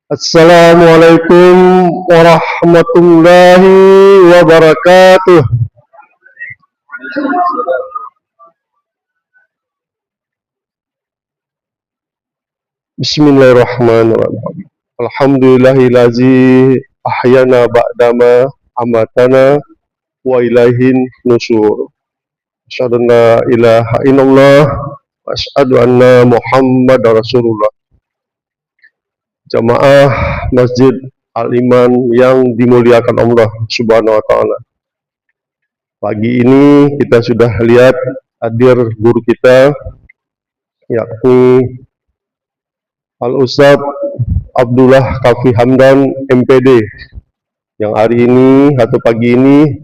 Assalamualaikum warahmatullahi wabarakatuh. Bismillahirrahmanirrahim. Alhamdulillahillazi ahyana ba'dama amatana wa ilaihin nusur. Asyhadu an la ilaha illallah wa asyhadu anna Muhammadar Rasulullah. Jamaah Masjid Al-Iman yang dimuliakan Allah Subhanahu wa taala. Pagi ini kita sudah lihat hadir guru kita, yakni Al-Ustadz Abdullah Kafi Hamdan MPD, yang hari ini atau pagi ini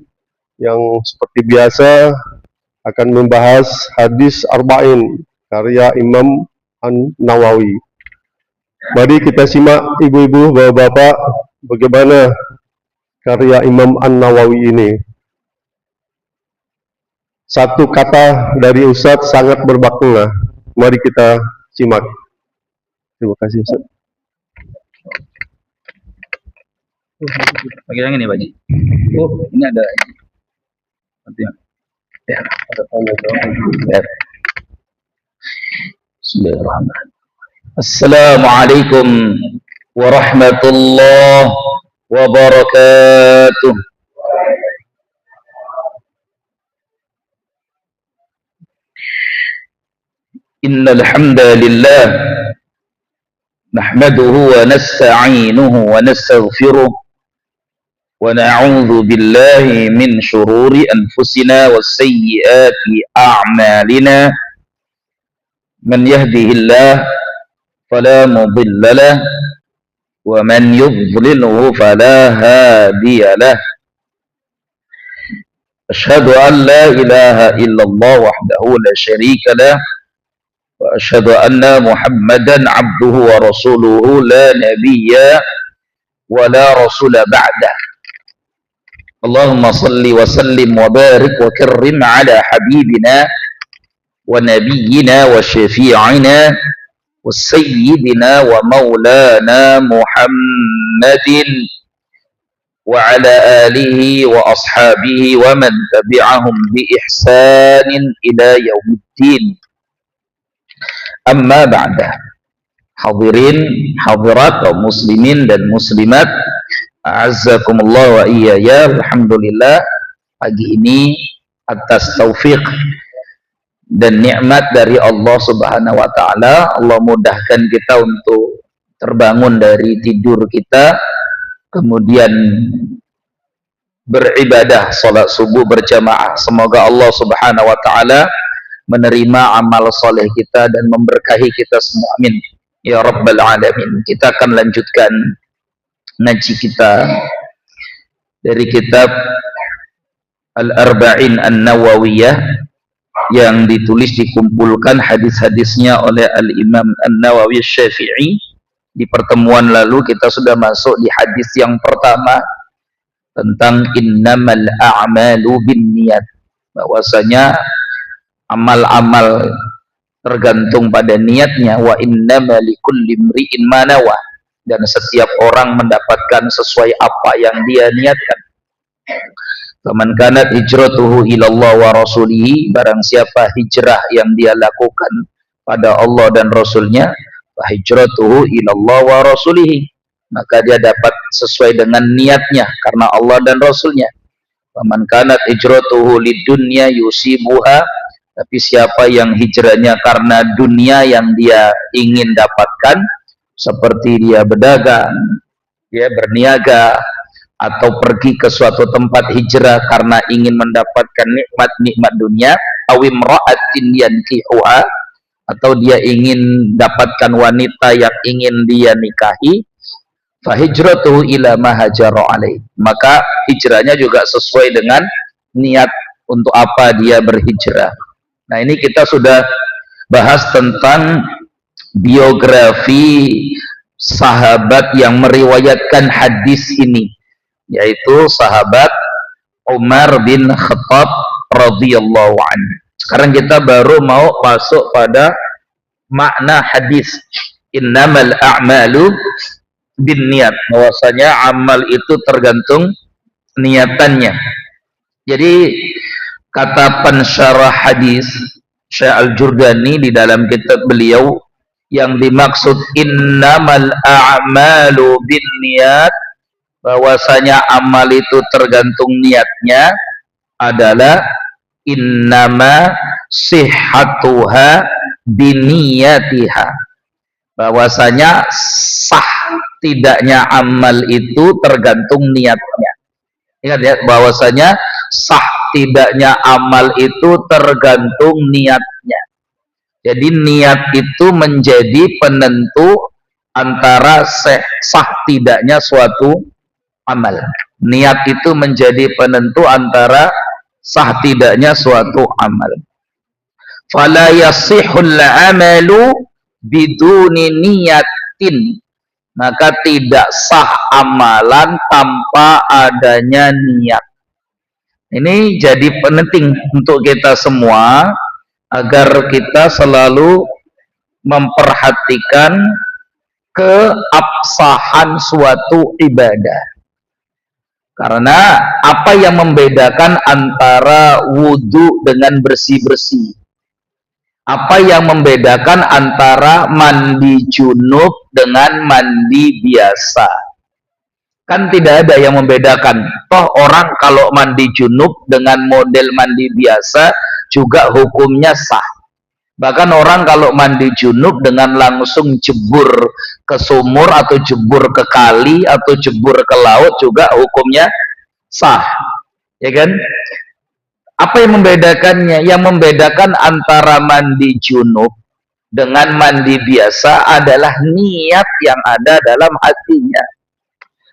yang seperti biasa akan membahas hadis Arba'in karya Imam An-Nawawi. Mari kita simak ibu-ibu, bapak-bapak, bagaimana karya Imam An-Nawawi ini. Satu kata dari Ustadz sangat bermakna. Mari kita simak. Terima kasih Ustadz. Bagi yang ini Pak. Oh, ini ada. Ya, ada tanda. Bismillahirrahmanirrahim. Assalamualaikum warahmatullahi wabarakatuh. Innal hamdalillah nahmaduhu wa nasta'inuhu wa nastaghfiruh wa na'udzu billahi min shururi anfusina was sayyiati a'malina. Man yahdihillahu فلا مضل له ومن يضلله فلا هادي له أشهد أن لا إله إلا الله وحده لا شريك له وأشهد أن محمدا عبده ورسوله لا نبي ولا رسول بعده اللهم صل وسلم وبارك وكرم على حبيبنا ونبينا وشفيعنا وسيدنا ومولانا محمد وعلى آله وأصحابه ومن تبعهم بإحسان إلى يوم الدين. أما بعد. Hadirin, hadirat kaum muslimin dan muslimat, a'azzakumullah wa iyaya. Alhamdulillah, pagi ini atas taufik dan nikmat dari Allah Subhanahu wa taala, Allah mudahkan kita untuk terbangun dari tidur kita, kemudian beribadah salat subuh berjamaah. Semoga Allah Subhanahu wa taala menerima amal soleh kita dan memberkahi kita semua. Amin ya rabbal alamin. Kita akan lanjutkan ngaji kita dari kitab Al-Arba'in An-Nawawiyah yang ditulis dikumpulkan hadis-hadisnya oleh Al-Imam An-Nawawi Syafi'i. Di pertemuan lalu kita sudah masuk di hadis yang pertama tentang innamal a'malu binniyat, bahwasanya amal-amal tergantung pada niatnya, wa innama likulli imri'in ma nawa, dan setiap orang mendapatkan sesuai apa yang dia niatkan. Faman kanat hijratuhu ilallah wa rasulihi, barang siapa hijrah yang dia lakukan pada Allah dan Rasulnya, fa hijratuhu ilallah wa rasulihi, maka dia dapat sesuai dengan niatnya karena Allah dan Rasulnya. Faman kanat hijratuhu lidunya yusibuha, tapi siapa yang hijrahnya karena dunia yang dia ingin dapatkan, seperti dia berdagang, dia berniaga, atau pergi ke suatu tempat hijrah karena ingin mendapatkan nikmat-nikmat dunia, awimra'atin yankihuha, atau dia ingin dapatkan wanita yang ingin dia nikahi, fa hijratuhu ila ma hajara alaih, maka hijrahnya juga sesuai dengan niat untuk apa dia berhijrah. Nah, ini kita sudah bahas tentang biografi sahabat yang meriwayatkan hadis ini, yaitu sahabat Umar bin Khattab radhiyallahu anhu. Sekarang kita baru mau masuk pada makna hadis innamal a'malu bin niat, bahwasanya amal itu tergantung niatannya. Jadi kata pensyarah hadis Syekh Al-Jurdani di dalam kitab beliau, yang dimaksud innamal a'malu bin niat, bahwasanya amal itu tergantung niatnya, adalah innama sihhatuha biniyatiha, bahwasanya sah tidaknya amal itu tergantung niatnya. Ingat ya, bahwasanya sah tidaknya amal itu tergantung niatnya. Jadi niat itu menjadi penentu antara sah tidaknya suatu amal. Niat itu menjadi penentu antara sah tidaknya suatu amal. Fala yasihul amalu biduni niyatin, maka tidak sah amalan tanpa adanya niat. Ini jadi penting untuk kita semua, agar kita selalu memperhatikan keabsahan suatu ibadah. Karena apa yang membedakan antara wudhu dengan bersih-bersih? Apa yang membedakan antara mandi junub dengan mandi biasa? Kan tidak ada yang membedakan. Toh orang kalau mandi junub dengan model mandi biasa juga hukumnya sah. Bahkan orang kalau mandi junub dengan langsung jebur ke sumur atau jebur ke kali atau jebur ke laut juga hukumnya sah. Ya kan? Apa yang membedakannya? Yang membedakan antara mandi junub dengan mandi biasa adalah niat yang ada dalam hatinya.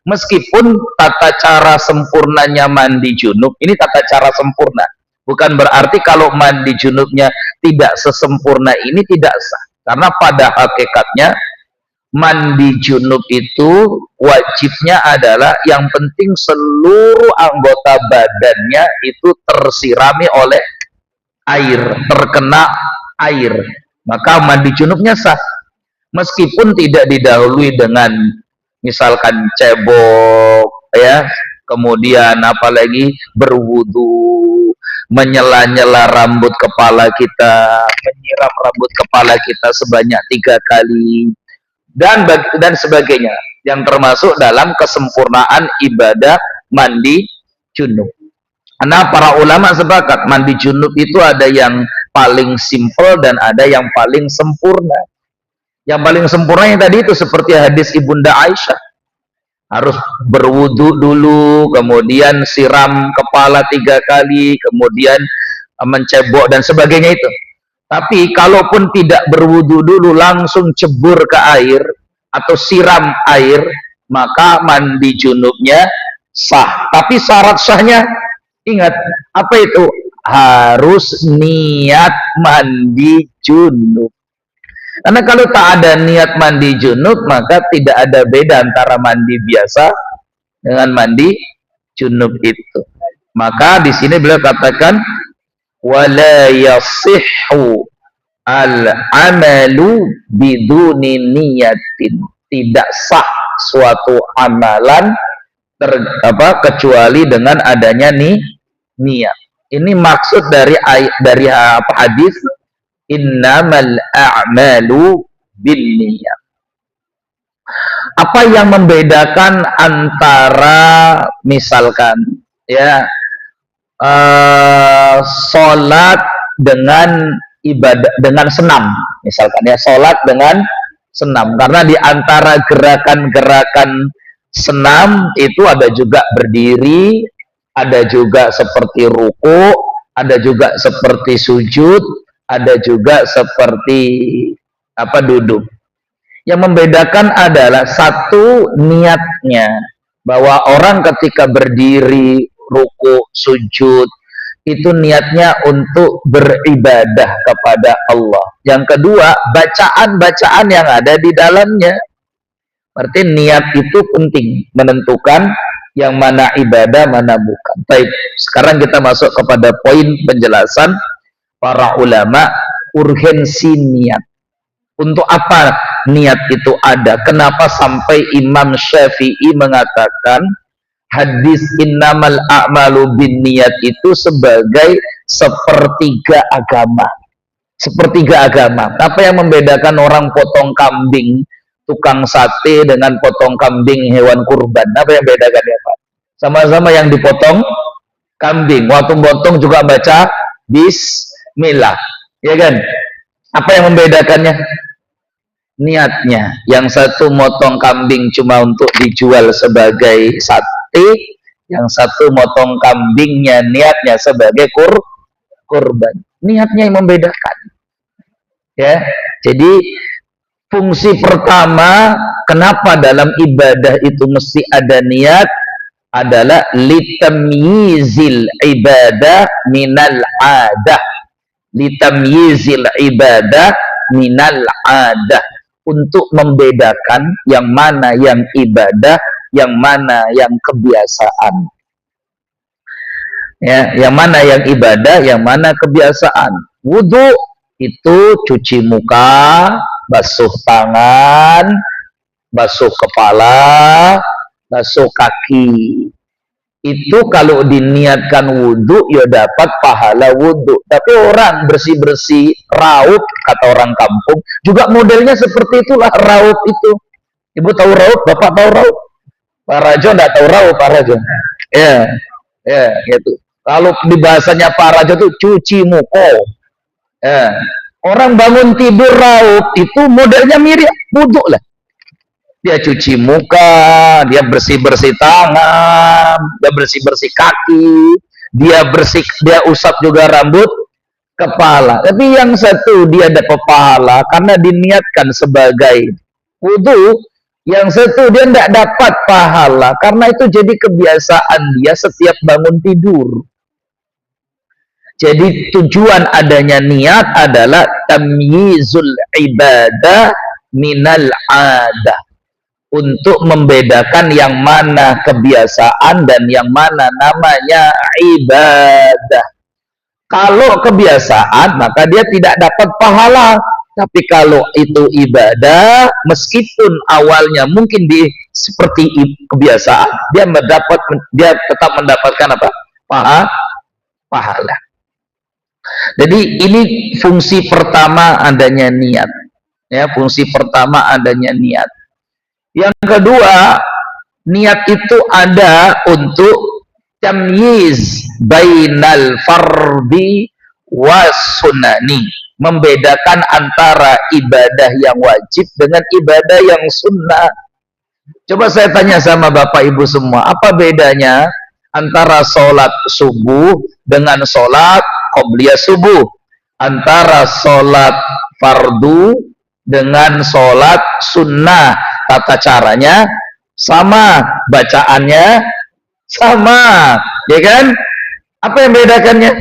Meskipun tata cara sempurnanya mandi junub, ini tata cara sempurna, bukan berarti kalau mandi junubnya tidak sesempurna ini tidak sah. Karena pada hakikatnya mandi junub itu wajibnya adalah yang penting seluruh anggota badannya itu tersirami oleh air, terkena air, maka mandi junubnya sah. Meskipun tidak didahului dengan misalkan cebok ya, kemudian apalagi berwudu, menyela-nyela rambut kepala kita, menyiram rambut kepala kita sebanyak 3 kali dan sebagainya, yang termasuk dalam kesempurnaan ibadah mandi junub. Karena para ulama sepakat mandi junub itu ada yang paling simpel dan ada yang paling sempurna. Yang paling sempurna yang tadi itu seperti hadis Ibunda Aisyah, harus berwudu dulu, kemudian siram kepala 3 kali, kemudian mencebok dan sebagainya itu. Tapi kalaupun tidak berwudu dulu langsung cebur ke air atau siram air, maka mandi junubnya sah. Tapi syarat sahnya, ingat, apa itu? Harus niat mandi junub. Karena kalau tak ada niat mandi junub, maka tidak ada beda antara mandi biasa dengan mandi junub itu. Maka di sini beliau katakan wala yasihhu al-amalu biduni niyatin, tidak sah suatu amalan kecuali dengan adanya niat. Ini maksud dari hadis innamal a'malu binniyat. Apa yang membedakan antara misalkan ya sholat dengan ibadah dengan senam, misalkan ya, sholat dengan senam, karena di antara gerakan-gerakan senam itu ada juga berdiri, ada juga seperti ruku, ada juga seperti sujud, ada juga seperti duduk. Yang membedakan adalah satu, niatnya, bahwa orang ketika berdiri, ruku, sujud, itu niatnya untuk beribadah kepada Allah. Yang kedua, bacaan-bacaan yang ada di dalamnya. Berarti niat itu penting, menentukan yang mana ibadah, mana bukan. Baik, sekarang kita masuk kepada poin penjelasan para ulama urgensi niat. Untuk apa niat itu ada? Kenapa sampai Imam Syafi'i mengatakan hadis innamal a'malu binniyat itu sebagai sepertiga agama? Sepertiga agama. Apa yang membedakan orang potong kambing, tukang sate dengan potong kambing hewan kurban? Apa yang membedakan ya Pak? Sama-sama yang dipotong kambing. Waktu potong juga baca bismillah. Ya kan? Apa yang membedakannya? Niatnya. Yang satu motong kambing cuma untuk dijual sebagai sate, yang satu motong kambingnya niatnya sebagai kurban. Niatnya yang membedakan. Ya. Jadi fungsi pertama kenapa dalam ibadah itu mesti ada niat adalah litamyizil ibadah minal adah. Litamyizil ibadah minal adah, untuk membedakan yang mana yang ibadah, yang mana yang kebiasaan. Ya, yang mana yang ibadah, yang mana kebiasaan. Wudu itu cuci muka, basuh tangan, basuh kepala, basuh kaki. Itu kalau diniatkan wudhu ya dapat pahala wudhu. Tapi orang bersih-bersih raup, kata orang kampung, juga modelnya seperti itulah raup itu. Ibu tahu raup? Bapak tahu raup? Pak Rajo enggak tahu raup, Pak Rajo. Ya, gitu. Kalau di bahasanya Pak Rajo itu cuci muka. Ya. Orang bangun tidur raup itu modelnya mirip wudhu lah. Dia cuci muka, dia bersih-bersih tangan, dia bersih-bersih kaki, dia usap juga rambut kepala. Tapi yang satu dia dapat pahala karena diniatkan sebagai wudu, yang satu dia tidak dapat pahala karena itu jadi kebiasaan dia setiap bangun tidur. Jadi tujuan adanya niat adalah tamyizul ibadah minal adah, untuk membedakan yang mana kebiasaan dan yang mana namanya ibadah. Kalau kebiasaan maka dia tidak dapat pahala, tapi kalau itu ibadah, meskipun awalnya mungkin seperti kebiasaan, dia tetap mendapatkan apa? Pahala. Jadi ini fungsi pertama adanya niat. Ya, fungsi pertama adanya niat. Yang kedua, niat itu ada untuk tamyiz bainal fardi was sunnani, membedakan antara ibadah yang wajib dengan ibadah yang sunnah. Coba saya tanya sama Bapak Ibu semua, apa bedanya antara sholat subuh dengan sholat qobliyah subuh? Antara sholat fardu dengan sholat sunnah, tata caranya sama, bacaannya sama, ya kan? Apa yang bedakannya?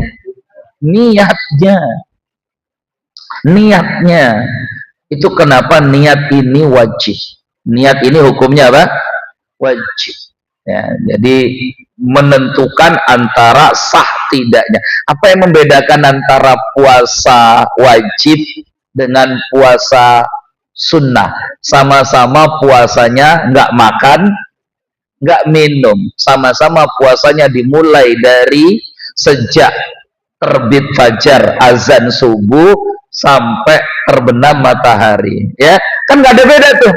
Niatnya. Itu kenapa niat ini wajib. Niat ini hukumnya apa? Wajib. Ya, jadi menentukan antara sah tidaknya. Apa yang membedakan antara puasa wajib dengan puasa sunnah? Sama-sama puasanya nggak makan, nggak minum. Sama-sama puasanya dimulai dari sejak terbit fajar, azan subuh sampai terbenam matahari. Ya, kan nggak ada beda tuh.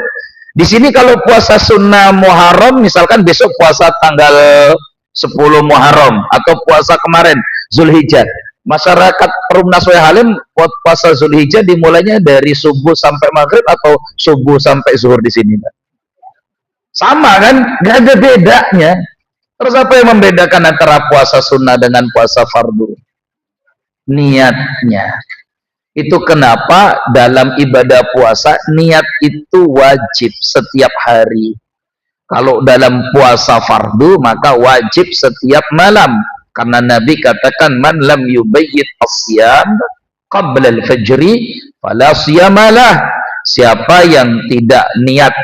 Di sini kalau puasa sunnah Muharram, misalkan besok puasa tanggal 10 Muharram atau puasa kemarin Zulhijjah, masyarakat Perumnas Wai Halim puasa Zulhijjah dimulainya dari subuh sampai maghrib atau subuh sampai zuhur di sini, Pak? Sama kan? Nggak ada bedanya. Terus apa yang membedakan antara puasa sunnah dengan puasa fardu? Niatnya. Itu kenapa dalam ibadah puasa niat itu wajib setiap hari. Kalau dalam puasa fardu maka wajib setiap malam, karena Nabi katakan man lam yubayyit as-siyam qabla al-fajri fala siyamalah. Siapa yang tidak niat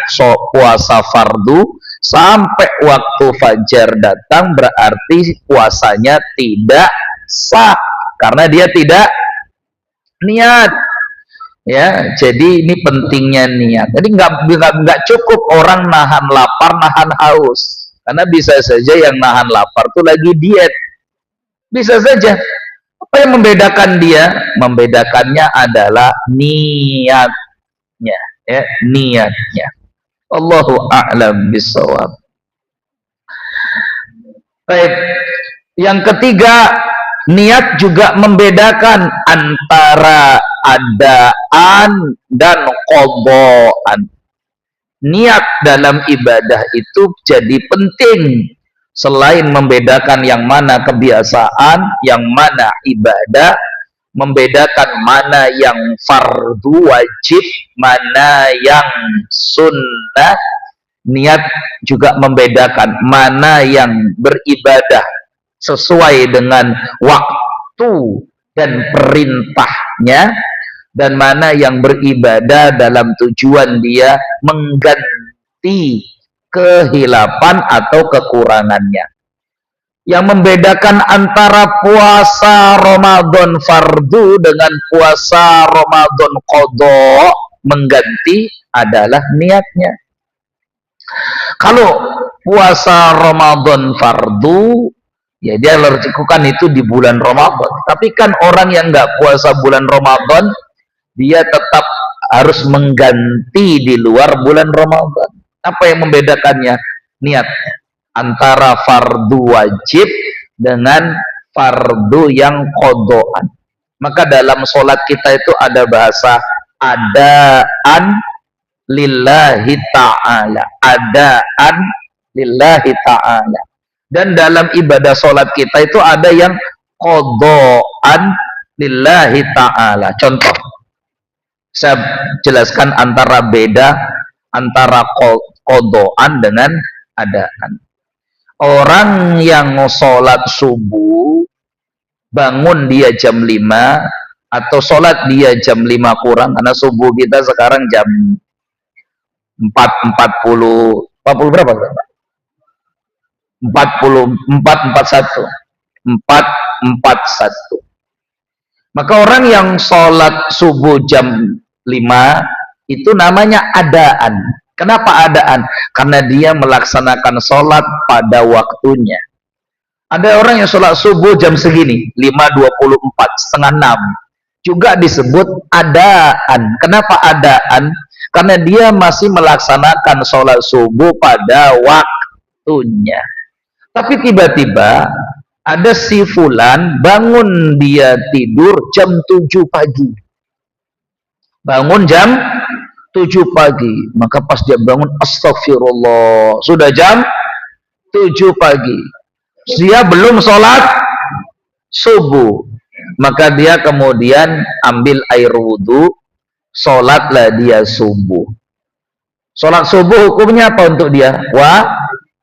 puasa fardu sampai waktu fajar datang, berarti puasanya tidak sah karena dia tidak niat. Ya, jadi ini pentingnya niat. Jadi nggak cukup orang nahan lapar, nahan haus. Karena bisa saja yang nahan lapar tuh lagi diet. Bisa saja. Apa yang membedakan dia? Membedakannya adalah niatnya, ya, niatnya. Allahu a'lam bishawab. Baik. Yang ketiga, niat juga membedakan antara adaan dan qadaan. Niat dalam ibadah itu jadi penting. Selain membedakan yang mana kebiasaan, yang mana ibadah, membedakan mana yang fardu wajib, mana yang sunnah. Niat juga membedakan mana yang beribadah sesuai dengan waktu dan perintahnya, dan mana yang beribadah dalam tujuan dia mengganti kehilapan atau kekurangannya. Yang membedakan antara puasa Ramadan fardu dengan puasa Ramadan qadha mengganti adalah niatnya. Kalau puasa Ramadan fardu, ya dia lakukan itu di bulan Ramadan. Tapi kan orang yang nggak puasa bulan Ramadan, dia tetap harus mengganti di luar bulan Ramadan. Apa yang membedakannya? Niatnya. Antara fardu wajib dengan fardu yang qadhaan. Maka dalam sholat kita itu ada bahasa adaan lillahi ta'ala, adaan lillahi ta'ala. Dan dalam ibadah sholat kita itu ada yang qadhaan lillahi ta'ala. Contoh, saya jelaskan antara beda antara qadhaan dengan adaan. Orang yang sholat subuh, bangun dia jam 5 atau sholat dia jam 5 kurang, karena subuh kita sekarang jam 40 berapa? 441. Maka orang yang sholat subuh jam 5 itu namanya adaan. Kenapa adaan? Karena dia melaksanakan sholat pada waktunya. Ada orang yang sholat subuh jam segini, 5.24, setengah 6, juga disebut adaan. Kenapa adaan? Karena dia masih melaksanakan sholat subuh pada waktunya. Tapi tiba-tiba ada si fulan bangun dia tidur jam 7 pagi. Bangun jam 7 pagi. Maka pas dia bangun, astagfirullah, sudah jam 7 pagi. Dia belum sholat subuh. Maka dia kemudian ambil air wudhu, sholatlah dia subuh. Sholat subuh hukumnya apa untuk dia?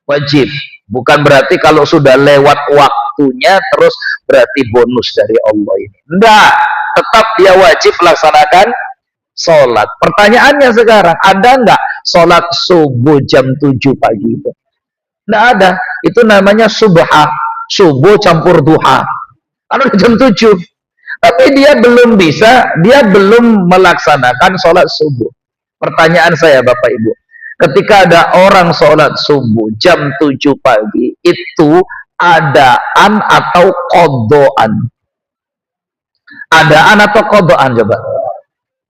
Wajib. Bukan berarti kalau sudah lewat waktunya terus berarti bonus dari Allah ini. Enggak, tetap dia wajib melaksanakan sholat. Pertanyaannya sekarang, ada enggak sholat subuh jam 7 pagi itu? Enggak ada. Itu namanya subha, subuh campur duha. Kalau jam 7. Tapi dia belum bisa, dia belum melaksanakan sholat subuh. Pertanyaan saya Bapak Ibu, ketika ada orang sholat subuh jam 7 pagi, itu adaan atau qadhaan? Adaan atau qadhaan coba?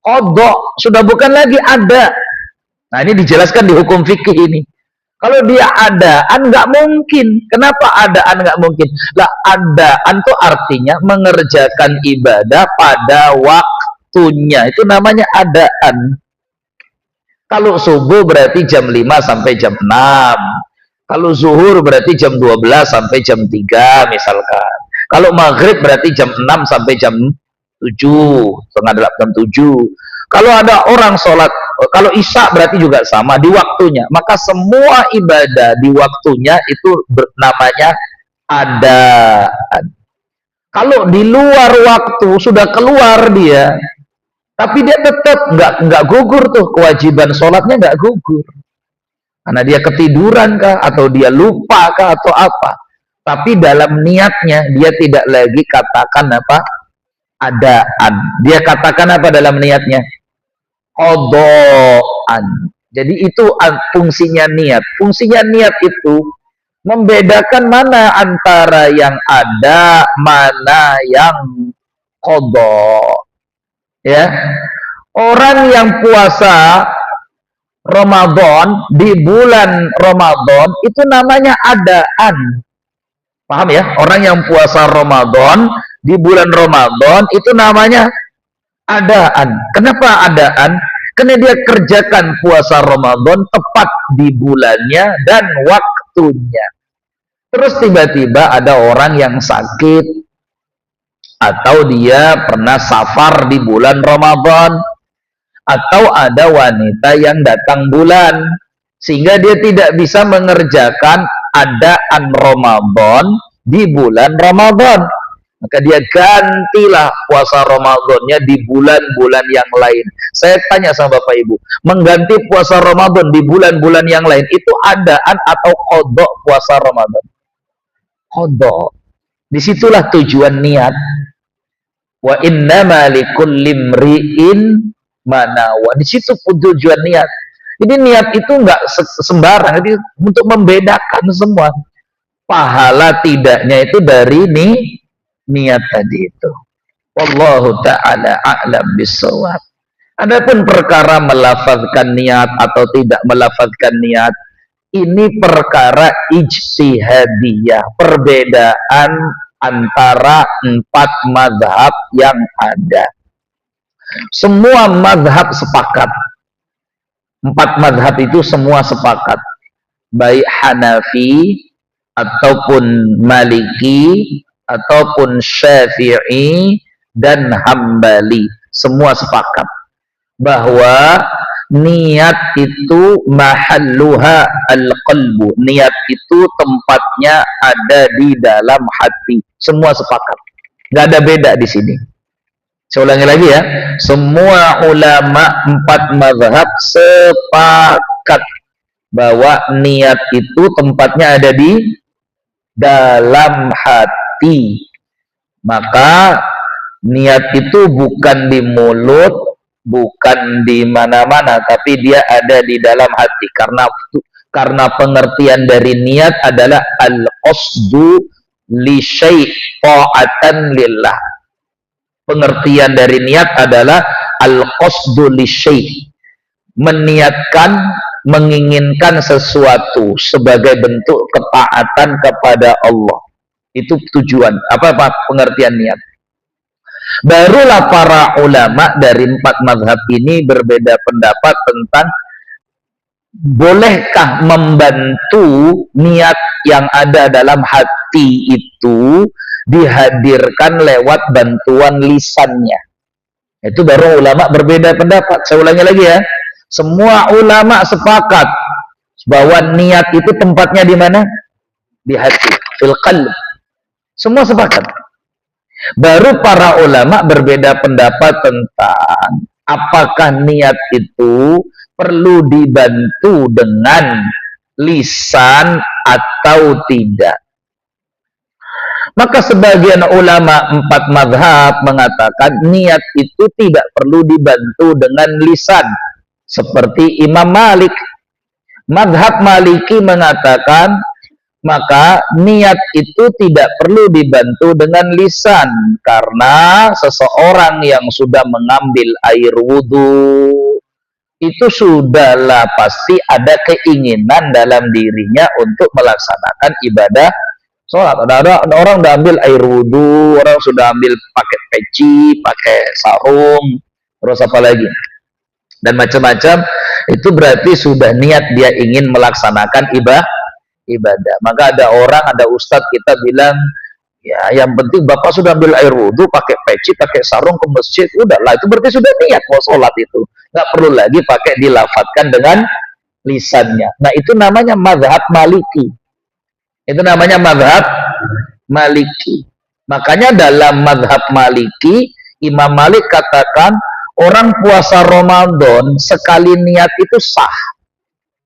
Qadha, sudah bukan lagi ada. Nah ini dijelaskan di hukum fikih ini. Kalau dia adaan nggak mungkin. Kenapa adaan nggak mungkin? Lah adaan itu artinya mengerjakan ibadah pada waktunya. Itu namanya adaan. Kalau subuh berarti jam 5 sampai jam 6. Kalau zuhur berarti jam 12 sampai jam 3 misalkan. Kalau maghrib berarti jam 6 sampai jam 7, setengah 8, jam 7. Kalau ada orang sholat, kalau isya berarti juga sama di waktunya. Maka semua ibadah di waktunya itu namanya adaan. Kalau di luar waktu sudah keluar dia, tapi dia tetap nggak gugur tuh, kewajiban sholatnya nggak gugur. Karena dia ketiduran kah, atau dia lupa kah, atau apa. Tapi dalam niatnya dia tidak lagi katakan apa? Adaan. Dia katakan apa dalam niatnya? qadaan. Jadi itu fungsinya niat. Fungsinya niat itu membedakan mana antara yang ada, mana yang qada. Ya. Orang yang puasa Ramadan di bulan Ramadan itu namanya adaan. Paham ya? Orang yang puasa Ramadan di bulan Ramadan itu namanya adaan. Kenapa adaan? Karena dia kerjakan puasa Ramadan tepat di bulannya dan waktunya. Terus tiba-tiba ada orang yang sakit atau dia pernah safar di bulan Ramadan atau ada wanita yang datang bulan sehingga dia tidak bisa mengerjakan adaan Ramadan di bulan Ramadan. Maka dia gantilah puasa Ramadannya di bulan-bulan yang lain. Saya tanya sama Bapak Ibu, mengganti puasa Ramadan di bulan-bulan yang lain itu adaan atau qada puasa Ramadan? Qada. Disitulah tujuan niat. Wa innama likulli imri'in ma nawa. Di situ tujuan niat. Jadi niat itu enggak sembarang, jadi untuk membedakan semua. Pahala tidaknya itu dari niat tadi itu. Wallahu ta'ala a'lam bissawab. Adapun perkara melafazkan niat atau tidak melafazkan niat, ini perkara ijtihadiyah, perbedaan antara 4 mazhab yang ada. Semua mazhab sepakat. 4 mazhab itu semua sepakat. Baik Hanafi ataupun Maliki ataupun Syafi'i dan Hambali, semua sepakat bahwa niat itu mahalluha al-qalbu. Niat itu tempatnya ada di dalam hati. Semua sepakat. Nggak ada beda di sini. Saya ulangi lagi ya. Semua ulama 4 mazhab sepakat bahwa niat itu tempatnya ada di dalam hati. Maka niat itu bukan di mulut, bukan di mana-mana, tapi dia ada di dalam hati. Karena pengertian dari niat adalah al-qasdu li syai' ta'atan lillah. Pengertian dari niat adalah al-qasdu li syai', meniatkan, menginginkan sesuatu sebagai bentuk ketaatan kepada Allah. Itu tujuan. Apa pengertian niat? Barulah para ulama dari 4 mazhab ini berbeda pendapat tentang bolehkah membantu niat yang ada dalam hati itu dihadirkan lewat bantuan lisannya. Itu baru ulama berbeda pendapat. Saya ulangi lagi ya. Semua ulama sepakat bahwa niat itu tempatnya di mana? Di hati, fil qalb. Semua sepakat. Baru para ulama berbeda pendapat tentang apakah niat itu perlu dibantu dengan lisan atau tidak. Maka sebagian ulama 4 mazhab mengatakan niat itu tidak perlu dibantu dengan lisan. Seperti Imam Malik. Mazhab Maliki mengatakan maka niat itu tidak perlu dibantu dengan lisan, karena seseorang yang sudah mengambil air wudhu itu sudahlah pasti ada keinginan dalam dirinya untuk melaksanakan ibadah sholat. Ada orang udah ambil air wudhu, orang sudah ambil pakai peci, pakai sarung, terus apa lagi dan macam-macam, itu berarti sudah niat dia ingin melaksanakan ibadah. Maka ada orang, ada ustadz kita bilang, ya yang penting bapak sudah ambil air wudhu, pakai peci, pakai sarung ke masjid, udahlah itu berarti sudah niat mau sholat itu, nggak perlu lagi pakai dilafatkan dengan lisannya. Nah itu namanya mazhab Maliki. Itu namanya mazhab Maliki. Makanya dalam mazhab Maliki, Imam Malik katakan orang puasa Ramadan sekali niat itu sah.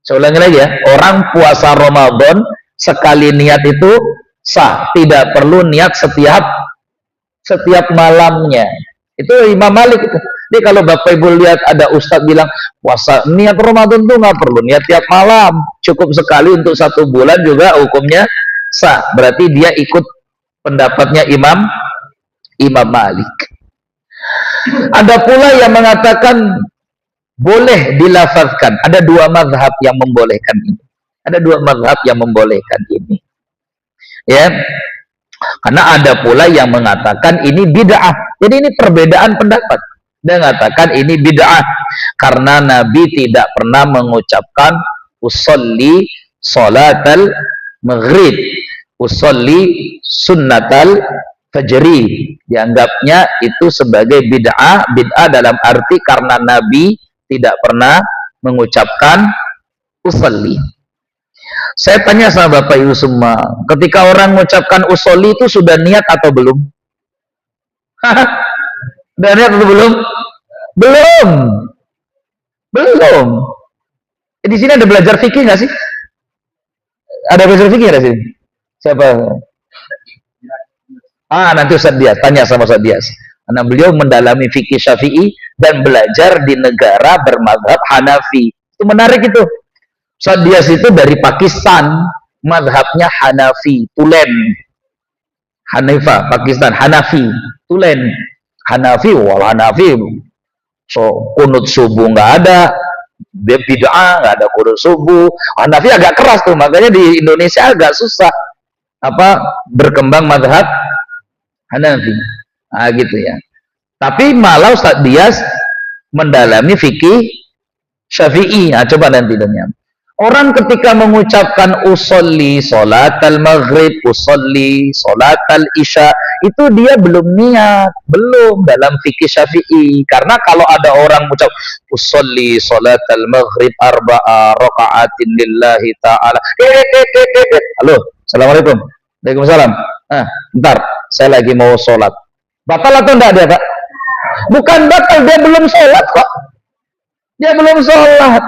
Saya ulangi lagi ya, orang puasa Ramadan sekali niat itu sah, tidak perlu niat setiap malamnya. Itu Imam Malik itu. Jadi kalau Bapak Ibu lihat ada Ustadz bilang puasa niat Ramadan tuh nggak perlu niat tiap malam, cukup sekali untuk 1 bulan juga hukumnya sah. Berarti dia ikut pendapatnya Imam Malik. Ada pula yang mengatakan boleh dilafazkan. Ada 2 mazhab yang membolehkan ini. Ada 2 mazhab yang membolehkan ini. Ya. Karena ada pula yang mengatakan ini bid'ah. Jadi ini perbedaan pendapat. Dia mengatakan ini bid'ah karena Nabi tidak pernah mengucapkan usolli salatal maghrib, usolli sunnatal fajri. Dianggapnya itu sebagai bid'ah. Bid'ah dalam arti karena Nabi tidak pernah mengucapkan usolli. Saya tanya sama Bapak Ibu semua, ketika orang mengucapkan usolli itu sudah niat atau belum? Sudah niat atau belum? Belum. Belum. Di sini ada belajar fikih nggak sih? Ada belajar fikih nggak sih? Siapa? Nanti Ustaz Dias, tanya sama Ustaz Dias. Karena beliau mendalami fikih Syafi'i dan belajar di negara bermadzhab Hanafi. Itu menarik itu. Ustaz Dias itu dari Pakistan, mazhabnya Hanafi, Tulen. Hanifa, Pakistan, Hanafi, Tulen. Hanafi, Hanafi. So, kunut subuh nggak ada, bid'ah nggak ada kunut subuh. Hanafi agak keras tuh, makanya di Indonesia agak susah berkembang mazhab Hanafi. Gitu ya. Tapi malah Ustaz Dias mendalami fikih Syafi'i. Coba nanti danya. Orang ketika mengucapkan usolli salatal maghrib, usolli salatal isya, itu dia belum niat, belum dalam fikih Syafi'i. Karena kalau ada orang mengucap usolli salatal maghrib 4 raka'atin lillahi ta'ala. Halo, assalamualaikum. Waalaikumsalam. Bentar, saya lagi mau sholat. Batal atau enggak dia, Pak? Bukan batal, dia belum sholat kok. Dia belum sholat.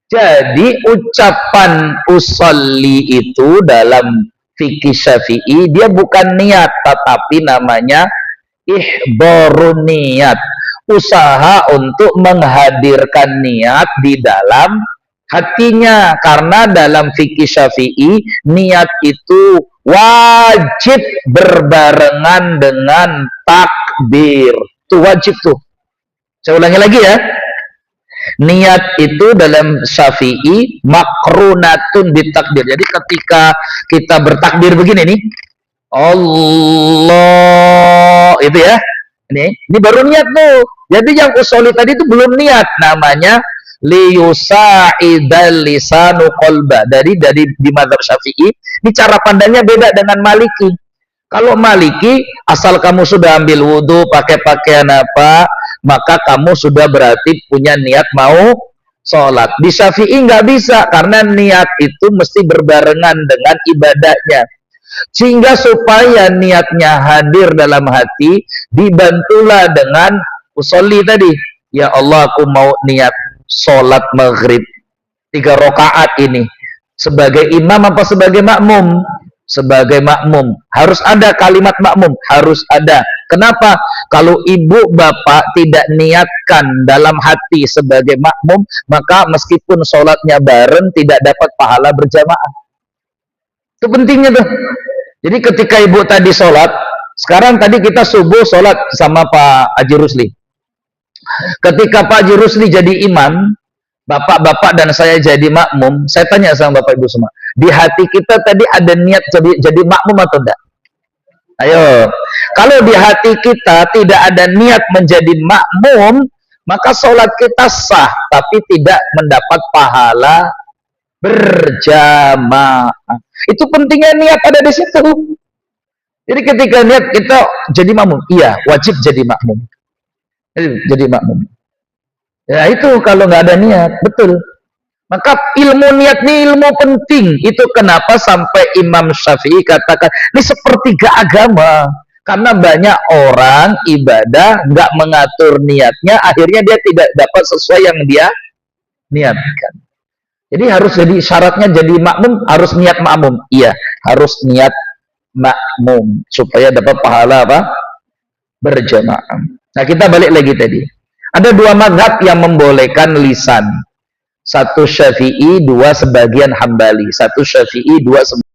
Jadi ucapan usolli itu dalam fikih Syafi'i dia bukan niat, tetapi namanya ihbarun niat, usaha untuk menghadirkan niat di dalam hatinya. Karena dalam fikih Syafi'i niat itu wajib berbarengan dengan takbir. Itu wajib tuh. Saya ulangi lagi ya. Niat itu dalam Syafi'i makrunatun bitakbir. Jadi ketika kita bertakbir begini nih, Allah itu ya. Ini baru niat tuh. Jadi yang usolli tadi itu belum niat, namanya liyusa'idal lisanu qalba. Dari di mazhab Syafi'i, ini cara pandangnya beda dengan Maliki. Kalau Maliki, asal kamu sudah ambil wudhu, pakai pakaian apa, maka kamu sudah berarti punya niat mau sholat. Di Syafi'i nggak bisa, karena niat itu mesti berbarengan dengan ibadahnya. Sehingga supaya niatnya hadir dalam hati, dibantulah dengan usolli tadi. Ya Allah, aku mau niat sholat maghrib 3 rakaat ini. Sebagai imam apa sebagai makmum? Sebagai makmum. Harus ada kalimat makmum, harus ada. Kenapa? Kalau ibu bapak tidak niatkan dalam hati sebagai makmum, maka meskipun sholatnya bareng tidak dapat pahala berjamaah. Itu pentingnya tuh. Jadi ketika ibu tadi sholat, sekarang tadi kita subuh sholat sama Pak Haji Rusli. Ketika Pak Haji Rusli jadi imam, bapak-bapak dan saya jadi makmum, saya tanya sama bapak ibu semua, di hati kita tadi ada niat jadi makmum atau enggak? Ayo, kalau di hati kita tidak ada niat menjadi makmum, maka sholat kita sah, tapi tidak mendapat pahala berjamaah. Itu pentingnya niat ada di situ. Jadi ketika niat kita jadi makmum, iya wajib jadi makmum. Jadi makmum. Ya itu kalau nggak ada niat, betul. Maka ilmu niat ini ilmu penting. Itu kenapa sampai Imam Syafi'i katakan ini sepertiga agama. Karena banyak orang ibadah nggak mengatur niatnya, akhirnya dia tidak dapat sesuai yang dia niatkan. Jadi harus jadi syaratnya jadi makmum, harus niat makmum. Iya, harus niat makmum supaya dapat pahala apa? Berjamaah. Nah, kita balik lagi tadi. Ada dua mazhab yang membolehkan lisan. Satu Syafi'i, dua sebagian Hambali. Satu Syafi'i, dua sebagian